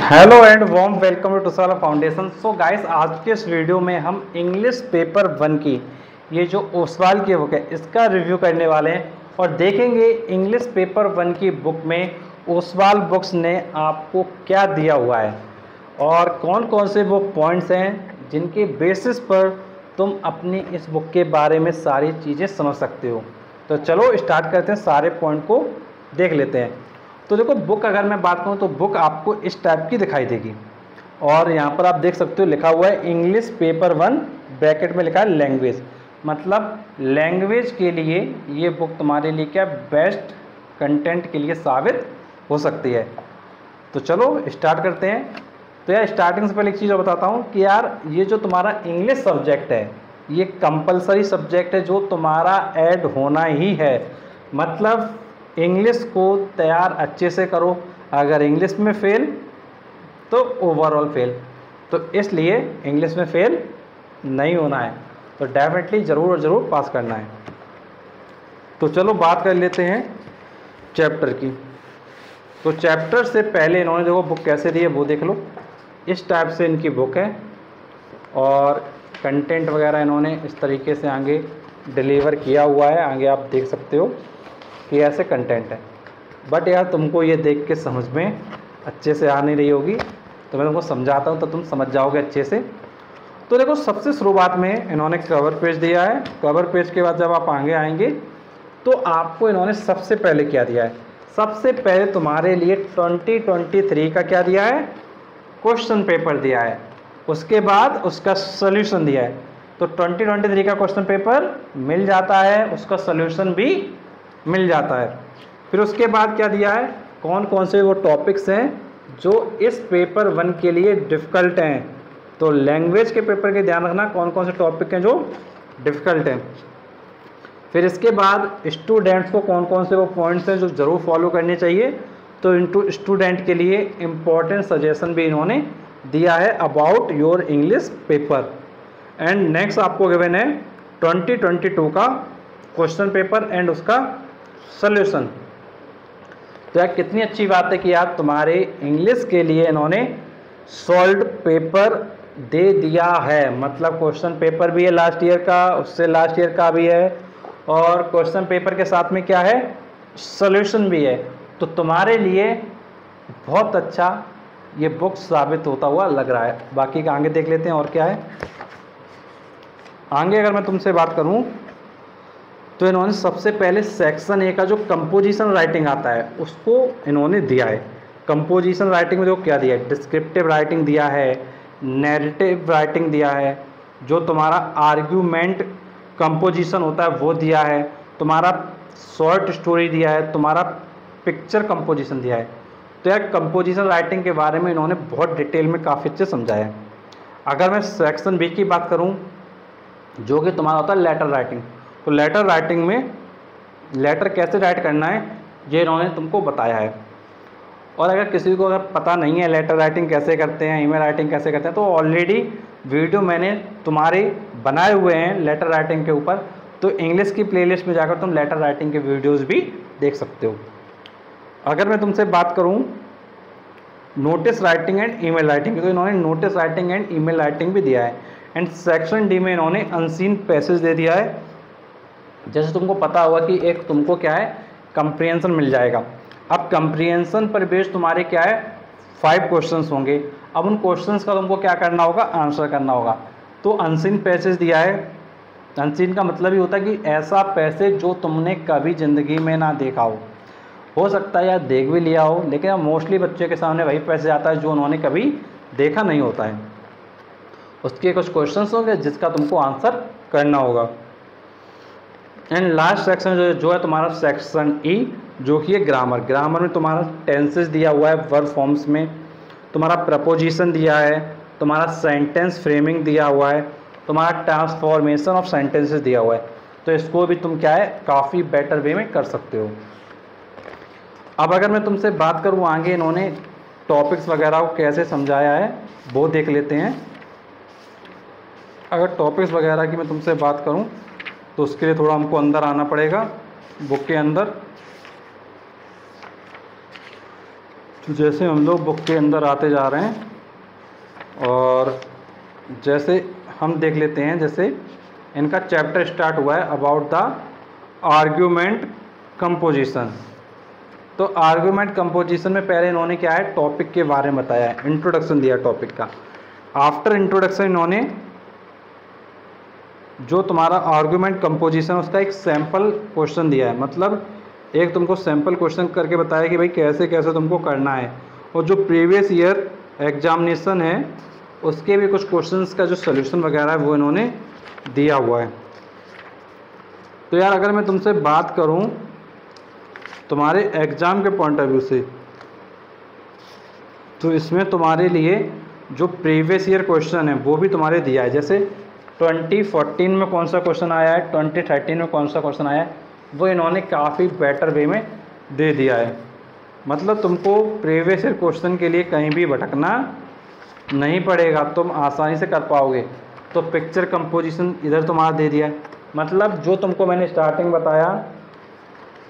Hello and warm welcome to टुसाला foundation. So guys, आज के इस वीडियो में हम इंग्लिश पेपर 1 की ये जो ओसवाल की बुक है इसका रिव्यू करने वाले हैं और देखेंगे इंग्लिश पेपर 1 की बुक में ओसवाल बुक्स ने आपको क्या दिया हुआ है और कौन कौन से वो पॉइंट्स हैं जिनके बेसिस पर तुम अपनी इस बुक के बारे में सारी चीज़ें समझ सकते हो। तो चलो स्टार्ट करते हैं, सारे पॉइंट को देख लेते हैं। तो देखो, बुक अगर मैं बात करूँ तो बुक आपको इस टाइप की दिखाई देगी और यहाँ पर आप देख सकते हो लिखा हुआ है इंग्लिश पेपर 1, ब्रैकेट में लिखा है लैंग्वेज। मतलब लैंग्वेज के लिए ये बुक तुम्हारे लिए क्या बेस्ट कंटेंट के लिए साबित हो सकती है। तो चलो स्टार्ट करते हैं। तो यार स्टार्टिंग से पहले एक चीज़ और बताता हूँ कि यार ये जो तुम्हारा इंग्लिश सब्जेक्ट है ये कंपलसरी सब्जेक्ट है जो तुम्हारा ऐड होना ही है। मतलब इंग्लिश को तैयार अच्छे से करो, अगर इंग्लिश में फेल तो ओवरऑल फेल, तो इसलिए इंग्लिश में फेल नहीं होना है, तो डेफिनेटली ज़रूर और ज़रूर पास करना है। तो चलो बात कर लेते हैं चैप्टर की। तो चैप्टर से पहले इन्होंने देखो बुक कैसे दी है वो देख लो। इस टाइप से इनकी बुक है और कंटेंट वगैरह इन्होंने इस तरीके से आगे डिलीवर किया हुआ है। आगे आप देख सकते हो कि ऐसे कंटेंट है, बट यार तुमको ये देख के समझ में अच्छे से आ नहीं रही होगी, तो मैं तुमको समझाता हूँ तो तुम समझ जाओगे अच्छे से। तो देखो, सबसे शुरुआत में इन्होंने कवर पेज दिया है। कवर पेज के बाद जब आप आगे आएंगे तो आपको इन्होंने सबसे पहले क्या दिया है, सबसे पहले तुम्हारे लिए 2023 का क्या दिया है, क्वेश्चन पेपर दिया है। उसके बाद उसका सोल्यूशन दिया है। तो 2023 का क्वेश्चन पेपर मिल जाता है, उसका सोल्यूशन भी मिल जाता है। फिर उसके बाद क्या दिया है, कौन कौन से वो टॉपिक्स हैं जो इस पेपर 1 के लिए डिफ़िकल्ट हैं। तो लैंग्वेज के पेपर के ध्यान रखना कौन कौन से टॉपिक हैं जो डिफ़िकल्ट हैं। फिर इसके बाद स्टूडेंट्स को कौन कौन से वो पॉइंट्स हैं जो ज़रूर फॉलो करने चाहिए। तो इनटू स्टूडेंट के लिए इम्पॉर्टेंट सजेशन भी इन्होंने दिया है about your English paper. And next आपको गिवन है 2022 का क्वेश्चन पेपर एंड उसका सोल्यूशन। तो यार कितनी अच्छी बात है कि यार तुम्हारे इंग्लिश के लिए इन्होंने सॉल्व्ड पेपर दे दिया है। मतलब क्वेश्चन पेपर भी है लास्ट ईयर का, उससे लास्ट ईयर का भी है, और क्वेश्चन पेपर के साथ में क्या है, सोल्यूशन भी है। तो तुम्हारे लिए बहुत अच्छा ये बुक साबित होता हुआ लग रहा है। बाकी का आगे देख लेते हैं और क्या है आगे। अगर मैं तुमसे बात करूं तो इन्होंने सबसे पहले सेक्शन ए का जो कंपोजिशन राइटिंग आता है उसको इन्होंने दिया है। कंपोजिशन राइटिंग में जो क्या दिया है, डिस्क्रिप्टिव राइटिंग दिया है, नैरेटिव राइटिंग दिया है, जो तुम्हारा आर्ग्यूमेंट कंपोजिशन होता है वो दिया है, तुम्हारा शॉर्ट स्टोरी दिया है, तुम्हारा पिक्चर कंपोजिशन दिया है। तो यार कंपोजिशन राइटिंग के बारे में इन्होंने बहुत डिटेल में काफ़ी अच्छे समझाया है। अगर मैं सेक्शन बी की बात करूँ जो कि तुम्हारा होता है लेटर राइटिंग, तो लेटर राइटिंग में लेटर कैसे राइट करना है ये इन्होंने तुमको बताया है। और अगर किसी को अगर पता नहीं है लेटर राइटिंग कैसे करते हैं, ईमेल राइटिंग कैसे करते हैं, तो ऑलरेडी वीडियो मैंने तुम्हारे बनाए हुए हैं लेटर राइटिंग के ऊपर। तो इंग्लिश की प्लेलिस्ट में जाकर तुम लेटर राइटिंग के वीडियोज़ भी देख सकते हो। अगर मैं तुमसे बात करूँ notice writing and email writing की, तो इन्होंने notice writing and email writing भी दिया है। एंड सेक्शन डी में इन्होंने अनसीन पैसेज दे दिया है। जैसे तुमको पता होगा कि एक तुमको क्या है, कंप्रीहेंशन मिल जाएगा। अब कंप्रीहेंशन पर बेस्ड तुम्हारे क्या है 5 क्वेश्चंस होंगे। अब उन क्वेश्चंस का तुमको क्या करना होगा, आंसर करना होगा। तो अनसीन पैसेज दिया है। अनसीन का मतलब ही होता है कि ऐसा पैसेज जो तुमने कभी ज़िंदगी में ना देखा हो सकता है या देख भी लिया हो, लेकिन अब मोस्टली बच्चे के सामने वही पैसेज आता है जो उन्होंने कभी देखा नहीं होता है। उसके कुछ क्वेश्चंस होंगे जिसका तुमको आंसर करना होगा। एंड लास्ट सेक्शन जो है तुम्हारा सेक्शन ई, जो कि है ग्रामर। ग्रामर में तुम्हारा टेंसेस दिया हुआ है, वर्ब फॉर्म्स में तुम्हारा प्रपोजिशन दिया है, तुम्हारा सेंटेंस फ्रेमिंग दिया हुआ है, तुम्हारा ट्रांसफॉर्मेशन ऑफ सेंटेंसेस दिया हुआ है। तो इसको भी तुम क्या है काफ़ी बेटर वे में कर सकते हो। अब अगर मैं तुमसे बात करूँ आगे इन्होंने टॉपिक्स वगैरह को कैसे समझाया है वो देख लेते हैं। अगर टॉपिक्स वगैरह की मैं तुमसे बात करूं तो उसके लिए थोड़ा हमको अंदर आना पड़ेगा बुक के अंदर। जैसे हम लोग बुक के अंदर आते जा रहे हैं और जैसे हम देख लेते हैं, जैसे इनका चैप्टर स्टार्ट हुआ है अबाउट द आर्ग्यूमेंट कंपोजिशन। तो आर्ग्यूमेंट कंपोजिशन में पहले इन्होंने क्या है, टॉपिक के बारे में बताया है, इंट्रोडक्शन दिया टॉपिक का। आफ्टर इंट्रोडक्शन इन्होंने जो तुम्हारा आर्ग्यूमेंट कंपोजिशन उसका एक सैम्पल क्वेश्चन दिया है, मतलब एक तुमको सैम्पल क्वेश्चन करके बताया कि भाई कैसे कैसे तुमको करना है। और जो प्रीवियस ईयर एग्जामिनेशन है उसके भी कुछ क्वेश्चंस का जो सॉल्यूशन वगैरह है वो इन्होंने दिया हुआ है। तो यार अगर मैं तुमसे बात करूं तुम्हारे एग्ज़ाम के पॉइंट ऑफ व्यू से, तो इसमें तुम्हारे लिए जो प्रीवियस ईयर क्वेश्चन है वो भी तुम्हारे दिया है। जैसे 2014 में कौन सा क्वेश्चन आया है, 2013 में कौन सा क्वेश्चन आया है, वो इन्होंने काफ़ी बेटर वे में दे दिया है। मतलब तुमको प्रीवियस ईयर क्वेश्चन के लिए कहीं भी भटकना नहीं पड़ेगा, तुम आसानी से कर पाओगे। तो पिक्चर कंपोजिशन इधर तुम्हारा दे दिया है। मतलब जो तुमको मैंने स्टार्टिंग बताया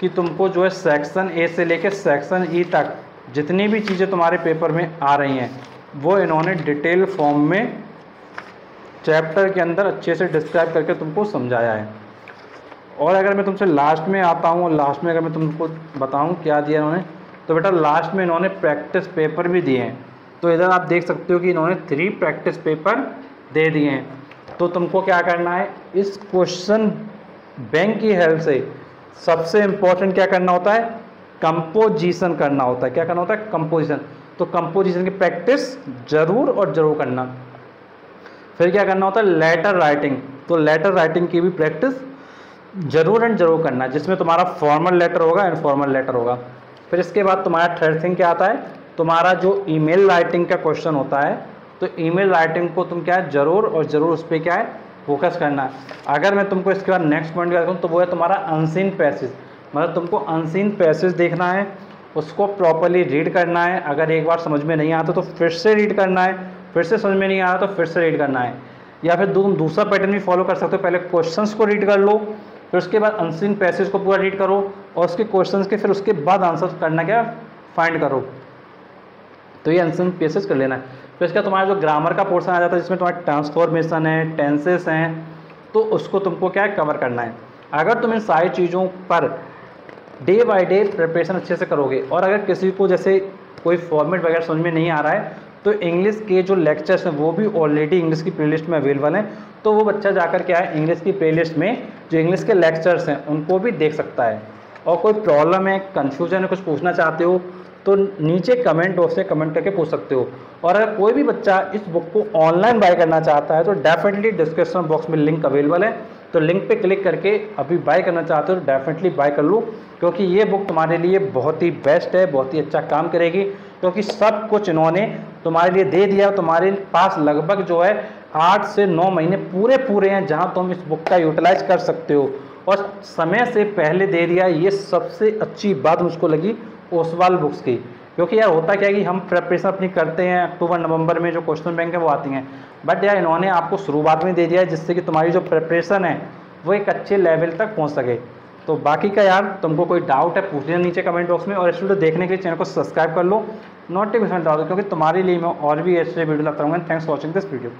कि तुमको जो है सेक्शन ए से लेकर सेक्शन ई तक जितनी भी चीज़ें तुम्हारे पेपर में आ रही हैं वो इन्होंने डिटेल फॉर्म में चैप्टर के अंदर अच्छे से डिस्क्राइब करके तुमको समझाया है। और अगर मैं तुमसे लास्ट में आता हूँ और लास्ट में अगर मैं तुमको बताऊँ क्या दिया इन्होंने, तो बेटा लास्ट में इन्होंने प्रैक्टिस पेपर भी दिए हैं। तो इधर आप देख सकते हो कि इन्होंने 3 प्रैक्टिस पेपर दे दिए हैं। तो तुमको क्या करना है, इस क्वेश्चन बैंक की हेल्प से सबसे इम्पोर्टेंट क्या करना होता है, कंपोजिशन करना होता है। क्या करना होता है, कंपोजिशन। तो कंपोजिशन की प्रैक्टिस जरूर और ज़रूर करना। फिर क्या करना होता है, लेटर राइटिंग। तो लेटर राइटिंग की भी प्रैक्टिस जरूर एंड जरूर करना, जिसमें तुम्हारा फॉर्मल लेटर होगा, इनफॉर्मल लेटर होगा। फिर इसके बाद तुम्हारा थर्ड थिंग क्या आता है, तुम्हारा जो ईमेल राइटिंग का क्वेश्चन होता है, तो ईमेल राइटिंग को तुम क्या है जरूर और ज़रूर उस पर क्या है फोकस करना है। अगर मैं तुमको इसके बाद नेक्स्ट पॉइंट क्या करूँ तो वो है तुम्हारा अनसीन पैसेज। मतलब तुमको अनसीन पैसेज देखना है, उसको प्रॉपरली रीड करना है। अगर एक बार समझ में नहीं आता तो फिर से रीड करना है, फिर से समझ में नहीं आ रहा तो फिर से रीड करना है। या फिर तुम दूसरा पैटर्न भी फॉलो कर सकते हो, पहले क्वेश्चंस को रीड कर लो, फिर उसके बाद अनसीन पैसेज को पूरा रीड करो और उसके क्वेश्चंस के फिर उसके बाद आंसर करना क्या फाइंड करो। तो ये अनसीन पैसेज कर लेना है। फिर इसका तुम्हारा जो ग्रामर का पोर्शन आ जाता है जिसमें तुम्हारा ट्रांसफॉर्मेशन है, टेंसेस हैं, तो उसको तुमको क्या है कवर करना है। अगर तुम इन सारी चीज़ों per day by day preparation अच्छे से करोगे, और अगर किसी को जैसे कोई फॉर्मेट वगैरह समझ में नहीं आ रहा है तो इंग्लिश के जो लेक्चर्स हैं वो भी ऑलरेडी इंग्लिश की प्लेलिस्ट में अवेलेबल हैं। तो वो बच्चा जाकर क्या है इंग्लिश की प्लेलिस्ट में जो इंग्लिश के लेक्चर्स हैं उनको भी देख सकता है। और कोई प्रॉब्लम है, कन्फ्यूजन है, कुछ पूछना चाहते हो तो नीचे कमेंट बॉक्स से कमेंट करके पूछ सकते हो। और अगर कोई भी बच्चा इस बुक को ऑनलाइन बाय करना चाहता है तो डेफिनेटली डिस्क्रिप्शन बॉक्स में लिंक अवेलेबल है, तो लिंक पे क्लिक करके अभी बाय करना चाहते हो तो डेफिनेटली बाय कर लो, क्योंकि ये बुक तुम्हारे लिए बहुत ही बेस्ट है, बहुत ही अच्छा काम करेगी। क्योंकि सब कुछ इन्होंने तुम्हारे लिए दे दिया। तुम्हारे पास लगभग जो है 8 से 9 महीने पूरे हैं जहाँ तुम इस बुक का यूटिलाइज कर सकते हो, और समय से पहले दे दिया। ये सबसे अच्छी बात मुझको लगी ओसवाल बुक्स की, क्योंकि यार होता क्या है कि हम प्रिपरेशन अपनी करते हैं, अक्टूबर नवंबर में जो क्वेश्चन बैंक है वो आती हैं, बट यार इन्होंने आपको शुरुआत में दे दिया है जिससे कि तुम्हारी जो प्रिपरेशन है वो एक अच्छे लेवल तक पहुंच सके। तो बाकी का यार तुमको कोई डाउट है पूछ लेना नीचे कमेंट बॉक्स में, और इस वीडियो देखने के लिए चैनल को सब्सक्राइब कर लो, नोटिफिकेशन डाल दो, क्योंकि तुम्हारे लिए मैं और भी ऐसे वीडियो लाता रहूँगा। Thanks for watching this video.